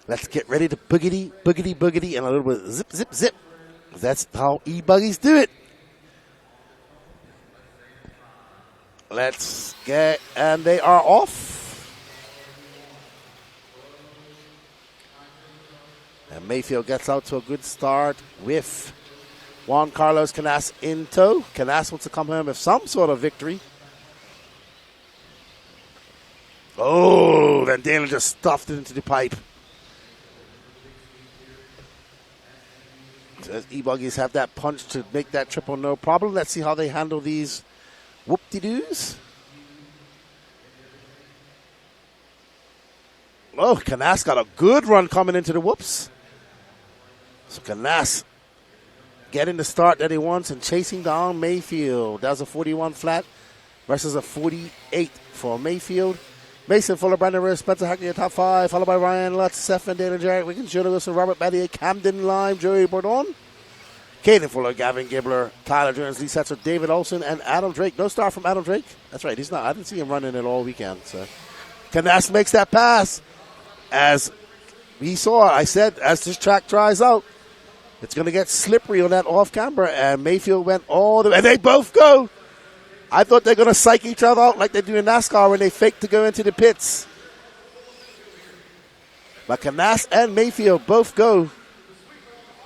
Let's get ready to boogity, boogity, boogity, and a little bit zip, zip, zip. That's how Ebuggies do it. Let's get, and they are off. And Mayfield gets out to a good start with Juan Carlos Canas in tow. Canas wants to come home with some sort of victory. Oh, then Dalen just stuffed it into the pipe. As Ebuggies have that punch to make that triple no problem. Let's see how they handle these whoop-de-doos. Oh, Canas got a good run coming into the whoops. So Canas getting the start that he wants and chasing down Mayfield. That was a 41 flat versus a 48 for Mayfield. Mason Fuller, Brandon Rose, Spencer Hackney in top 5, followed by Ryan Lutz, Seth Van Dalen, Jarrett Wiggins, Jonah Wilson, Robert Battier, Camden Lime, Joey Bourdon, Caden Fuller, Gavin Gibbler, Tyler Jones, Lee Setzer, David Olson, and Adam Drake. No star from Adam Drake. That's right, he's not. I didn't see him running it all weekend. So Canas makes that pass. As we saw, I said, as this track dries out, it's going to get slippery on that off camber, and Mayfield went all the way, and they both go. I thought they're going to psych each other out like they do in NASCAR when they fake to go into the pits. But Canas and Mayfield both go.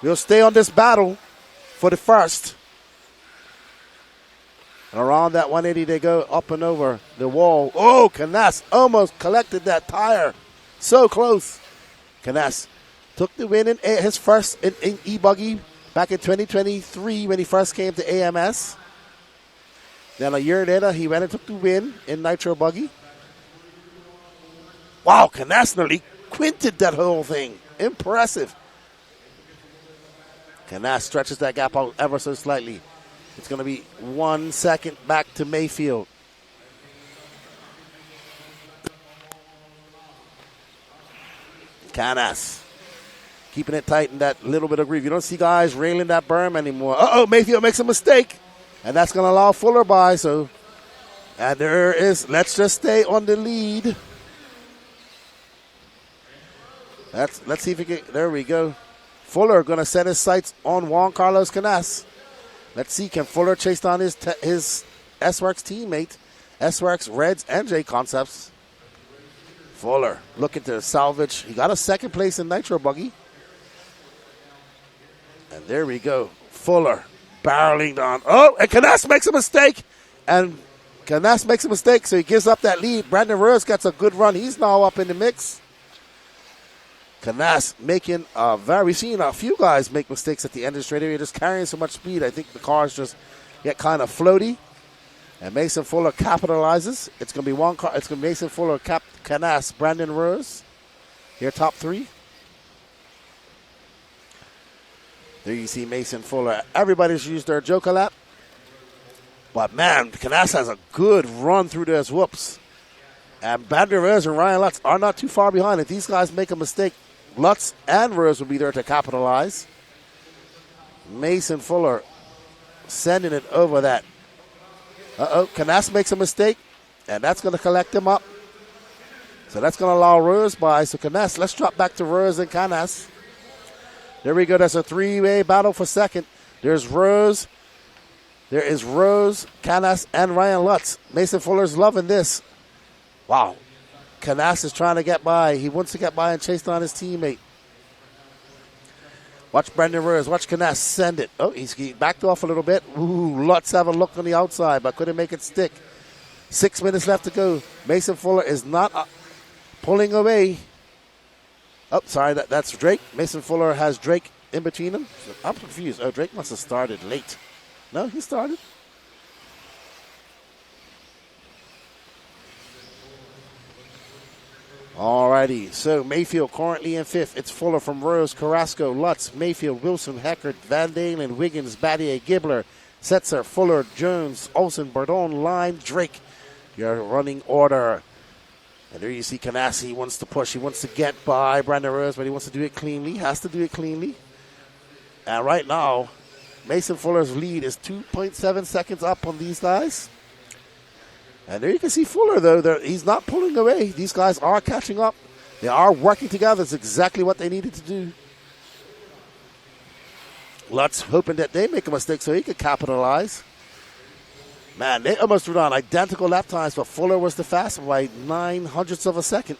We'll stay on this battle for the first. And around that 180, they go up and over the wall. Oh, Canas almost collected that tire. So close. Canas took the win in his first in Ebuggy back in 2023 when he first came to AMS. Then a year later, he went and took the win in Nitro Buggy. Wow, Canas nearly quinted that whole thing. Impressive. Canas stretches that gap out ever so slightly. It's going to be 1 second back to Mayfield. Canas keeping it tight in that little bit of groove. You don't see guys railing that berm anymore. Uh-oh, Mayfield makes a mistake. And that's going to allow Fuller by. So, and there is, let's just stay on the lead. Let's see if we can, there we go. Fuller going to set his sights on Juan Carlos Canas. Let's see, can Fuller chase down his S-Works teammate, S-Works, Reds, and J Concepts. Fuller looking to salvage. He got a second place in Nitro Buggy. And there we go. Fuller barreling down. Oh, and Canas makes a mistake. And Canas makes a mistake, so he gives up that lead. Brandon Rose gets a good run. He's now up in the mix. Canas making we've seen a few guys make mistakes at the end of the straight area, just carrying so much speed. I think the cars just get kind of floaty. And Mason Fuller capitalizes. It's going to be one car. It's going to be Mason Fuller, Canas, Brandon Rose. Here, top 3. There you see Mason Fuller. Everybody's used their Joker lap. But, man, Canas has a good run through those whoops. And Brandon Rose and Ryan Lutz are not too far behind. If these guys make a mistake, Lutz and Rose will be there to capitalize. Mason Fuller sending it over that. Uh-oh, Canas makes a mistake, and that's going to collect him up. So that's going to allow Rose by. So Canas, let's drop back to Rose and Canas. There we go. That's a 3-way battle for second. There's Rose. There is Rose, Canas, and Ryan Lutz. Mason Fuller's loving this. Wow. Canas is trying to get by. He wants to get by and chase down his teammate. Watch Brandon Rose. Watch Canas send it. Oh, he backed off a little bit. Ooh, Lutz have a look on the outside, but couldn't make it stick. 6 minutes left to go. Mason Fuller is not pulling away. Oh, sorry, that's Drake. Mason Fuller has Drake in between them. I'm confused. Oh, Drake must have started late. No, he started. Alrighty, so Mayfield currently in 5th. It's Fuller from Rose, Carrasco, Lutz, Mayfield, Wilson, Heckert, Van Dalen, Wiggins, Battier, Gibbler, Setzer, Fuller, Jones, Olsen, Bourdon, Lime, Drake. Your running order. And there you see Canas. He wants to push. He wants to get by Brandon Rose, but he wants to do it cleanly. Has to do it cleanly. And right now, Mason Fuller's lead is 2.7 seconds up on these guys. And there you can see Fuller, though. He's not pulling away. These guys are catching up. They are working together. It's exactly what they needed to do. Lutz hoping that they make a mistake so he could capitalize. Man, they almost threw down identical lap times, but Fuller was the fastest by 0.09 of a second.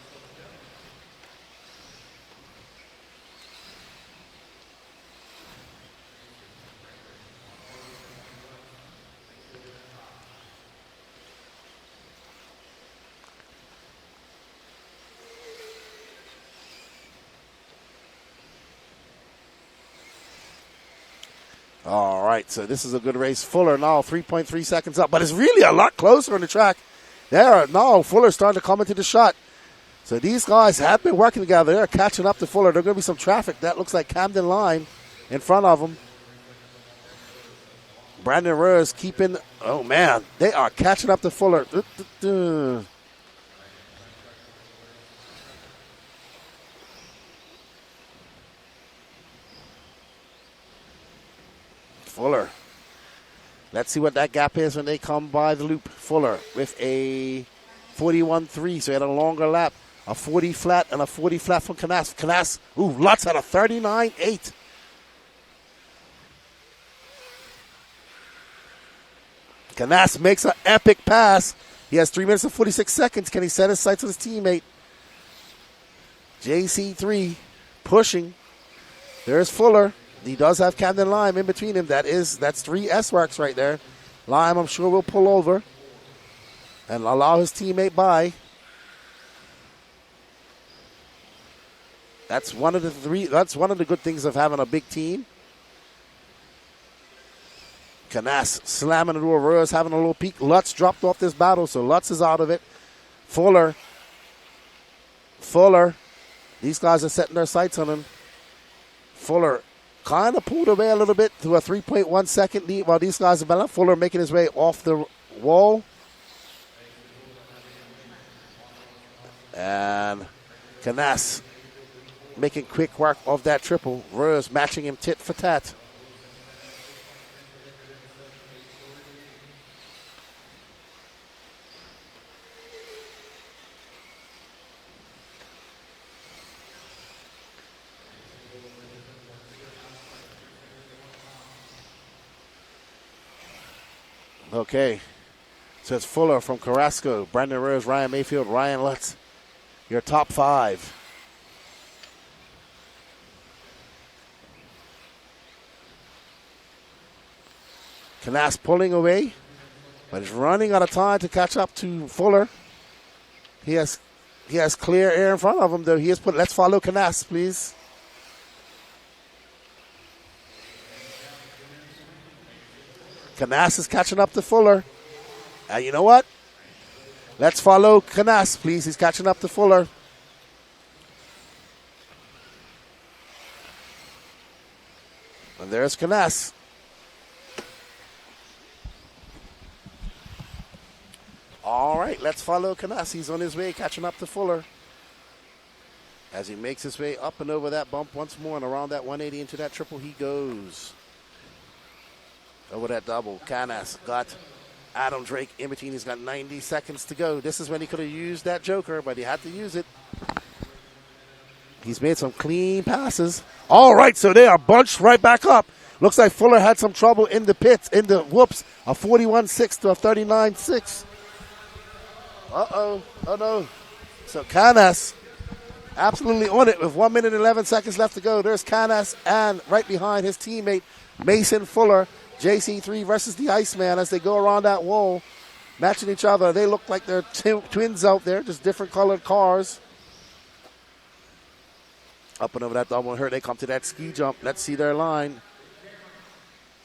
All right, so this is a good race. Fuller now 3.3 seconds up, but it's really a lot closer on the track. Now Fuller's starting to come into the shot. So these guys have been working together. They're catching up to Fuller. There's going to be some traffic. That looks like Camden line in front of them. Brandon Rose keeping, oh man, they are catching up to Fuller. Fuller. Let's see what that gap is when they come by the loop. Fuller with a 41.3, so he had a longer lap. A 40 flat and a 40 flat from Canas. Canas, Lutz had a 39.8. Canas makes an epic pass. He has 3 minutes and 46 seconds. Can he set his sights on his teammate? JC3 pushing. There's Fuller. He does have Camden Lime in between him. That's 3 S-Works right there. Lime, I'm sure, will pull over and allow his teammate by. That's one of the good things of having a big team. Canas slamming into a Rose, having a little peek. Lutz dropped off this battle, so Lutz is out of it. Fuller. These guys are setting their sights on him. Fuller kind of pulled away a little bit to a 3.1 second lead while these guys are battling. Fuller making his way off the wall. And Canas making quick work of that triple. Rose matching him tit for tat. Okay, so it's Fuller from Carrasco, Brandon Rose, Ryan Mayfield, Ryan Lutz, your top 5. Canas pulling away, but he's running out of time to catch up to Fuller. He has clear air in front of him, though. Let's follow Canas, please. Canas is catching up to Fuller. And you know what? Let's follow Canas, please. He's catching up to Fuller. And there's Canas. All right, let's follow Canas. He's on his way, catching up to Fuller. As he makes his way up and over that bump once more and around that 180 into that triple, he goes. Over that double, Canas got Adam Drake in between. He's got 90 seconds to go. This is when he could have used that joker, but he had to use it. He's made some clean passes. All right, so they are bunched right back up. Looks like Fuller had some trouble in the pits, a 41.6 to a 39.6. Oh no. So Canas absolutely on it with 1 minute and 11 seconds left to go. There's Canas and right behind his teammate, Mason Fuller. JC3 versus the Iceman as they go around that wall, matching each other. They look like they're twins out there, just different colored cars. Up and over that double hurt. They come to that ski jump. Let's see their line.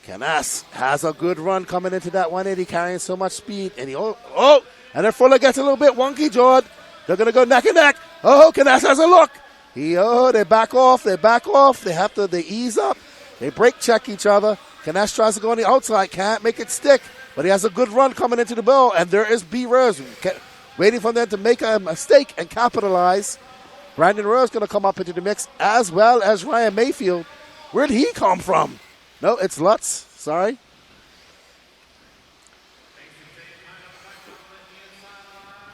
Canas has a good run coming into that 180, carrying so much speed. And and then Fuller gets a little bit wonky, Jord. They're going to go neck and neck. Canas has a look. They back off. They ease up. They brake check each other. Canas tries to go on the outside, can't make it stick, but he has a good run coming into the bell, and there is B. Rose waiting for them to make a mistake and capitalize. Brandon Rose going to come up into the mix, as well as Ryan Mayfield. Where did he come from? No, it's Lutz. Sorry.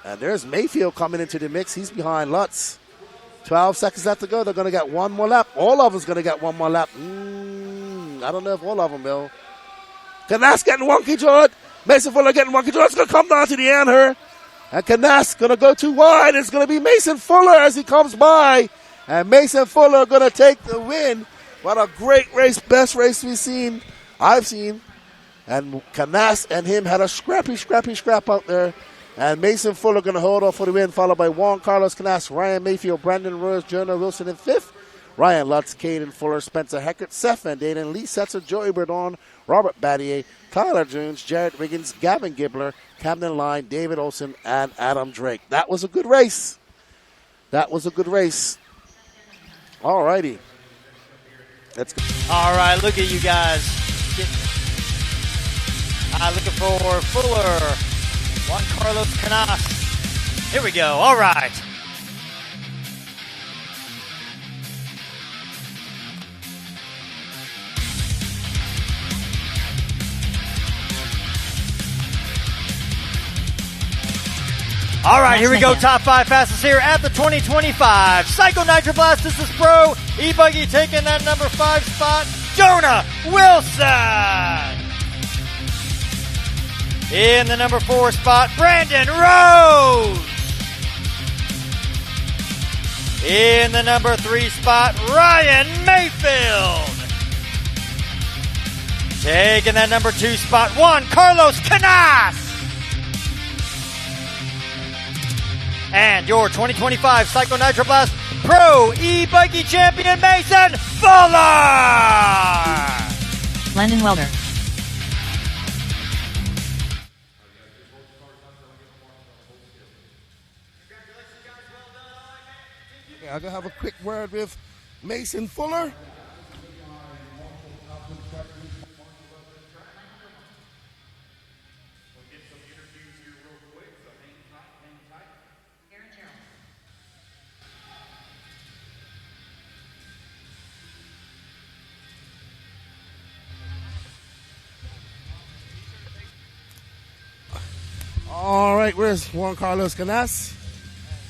And there's Mayfield coming into the mix. He's behind Lutz. 12 seconds left to go. They're going to get one more lap. All of them's going to get one more lap. I don't know if all of them will. Canas getting wonky, George. Mason Fuller getting wonky, George. It's going to come down to the end here. And Canas going to go too wide. It's going to be Mason Fuller as he comes by. And Mason Fuller going to take the win. What a great race. Best race I've seen. And Canas and him had a scrap out there. And Mason Fuller going to hold off for the win, followed by Juan Carlos Canas, Ryan Mayfield, Brandon Rose, Jonah Wilson in fifth. Ryan Lutz, Caden Fuller, Spencer Heckert, Seth Van Daden, Lee Setzer, Joey Berdon, Robert Battier, Tyler Jones, Jarrett Wiggins, Gavin Gibbler, Camden Line, David Olson, and Adam Drake. That was a good race. All righty. Let's go. All right, look at you guys. Looking for Fuller. Juan Carlos Canas. Here we go. All right. All right, here we go. Top 5 fastest here at the 2025 Psycho Nitro Blast. This is Pro. Ebuggy taking that number 5 spot. Jonah Wilson. In the number 4 spot, Brandon Rose. In the number 3 spot, Ryan Mayfield. Taking that number 2 spot, Juan Carlos Canas. And your 2025 Psycho Nitro Blast Pro E-Buggy Champion, Mason Fuller! Landon Welder. I'm going to have a quick word with Mason Fuller. All right, where's Juan Carlos Canas?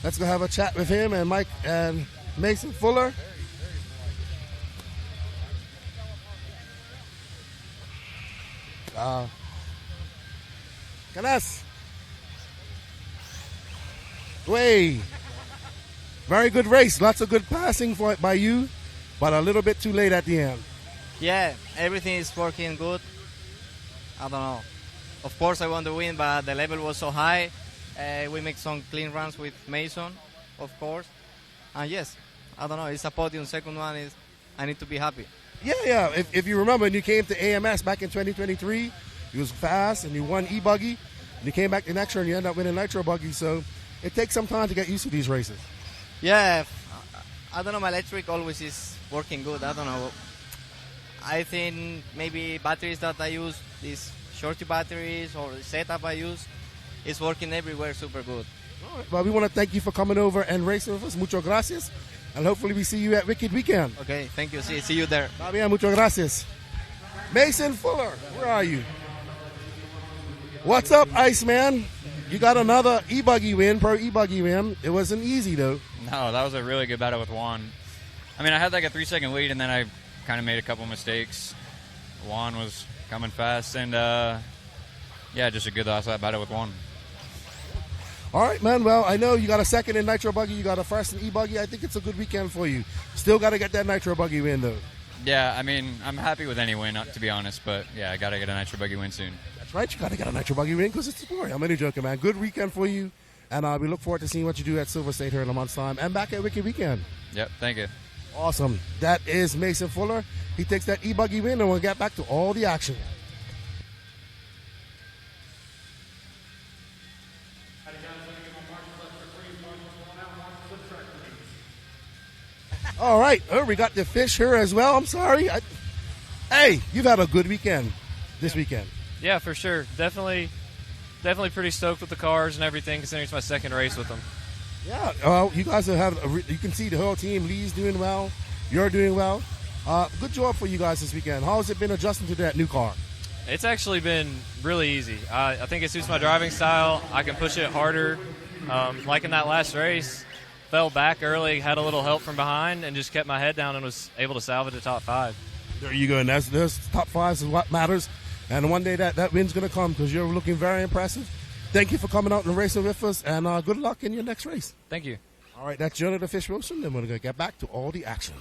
Let's go have a chat with him and Mike and Mason Fuller. Canas. Way. Very good race. Lots of good passing by you, but a little bit too late at the end. Yeah, everything is working good. I don't know. Of course, I want to win, but the level was so high. We make some clean runs with Mason, of course. And yes, I don't know. It's a podium. Second one is I need to be happy. Yeah. If you remember, when you came to AMS back in 2023, you was fast and you won E-Buggy. And you came back to Nitro and you ended up winning Nitro Buggy. So it takes some time to get used to these races. Yeah, I don't know. My electric always is working good. I don't know. I think maybe batteries that I use, these shorty batteries or the setup I use, is working everywhere super good. All right, well, we want to thank you for coming over and racing with us. Muchas gracias. And hopefully we see you at Wicked Weekend. Okay, thank you. See you there. Bien, muchas gracias. Mason Fuller, where are you? What's up, Iceman? You got another E-Buggy win, Pro E-Buggy win. It wasn't easy, though. No, that was a really good battle with Juan. I mean, I had like a 3-second lead, and then I kind of made a couple mistakes. Juan was coming fast, and just a good last lap battle with Juan. All right, man. Well, I know you got a second in Nitro Buggy. You got a first in E-Buggy. I think it's a good weekend for you. Still got to get that Nitro Buggy win, though. Yeah, I mean, I'm happy with any win, to be honest, but yeah, I got to get a Nitro Buggy win soon. That's right. You got to get a Nitro Buggy win because it's the glory. I'm only joking, man. Good weekend for you, and we look forward to seeing what you do at Silver State here in a month's time and back at Wicked Weekend. Yep, thank you. Awesome. That is Mason Fuller. He takes that E-Buggy win, and we'll get back to all the action. All right. We got the fish here as well. I'm sorry. Hey, you've had a good weekend this weekend. Yeah, for sure. Definitely pretty stoked with the cars and everything, considering it's my second race with them. Yeah. Well, you guys have. You can see the whole team. Lee's doing well. You're doing well. Good job for you guys this weekend. How has it been adjusting to that new car? It's actually been really easy. I think it suits my driving style. I can push it harder. Like in that last race, fell back early, had a little help from behind, and just kept my head down and was able to salvage the top 5. There you go. And that's top 5 is what matters. And one day that win's going to come because you're looking very impressive. Thank you for coming out and racing with us, and good luck in your next race. Thank you. All right, that's Jonah the Fish Wilson, and we're going to get back to all the action.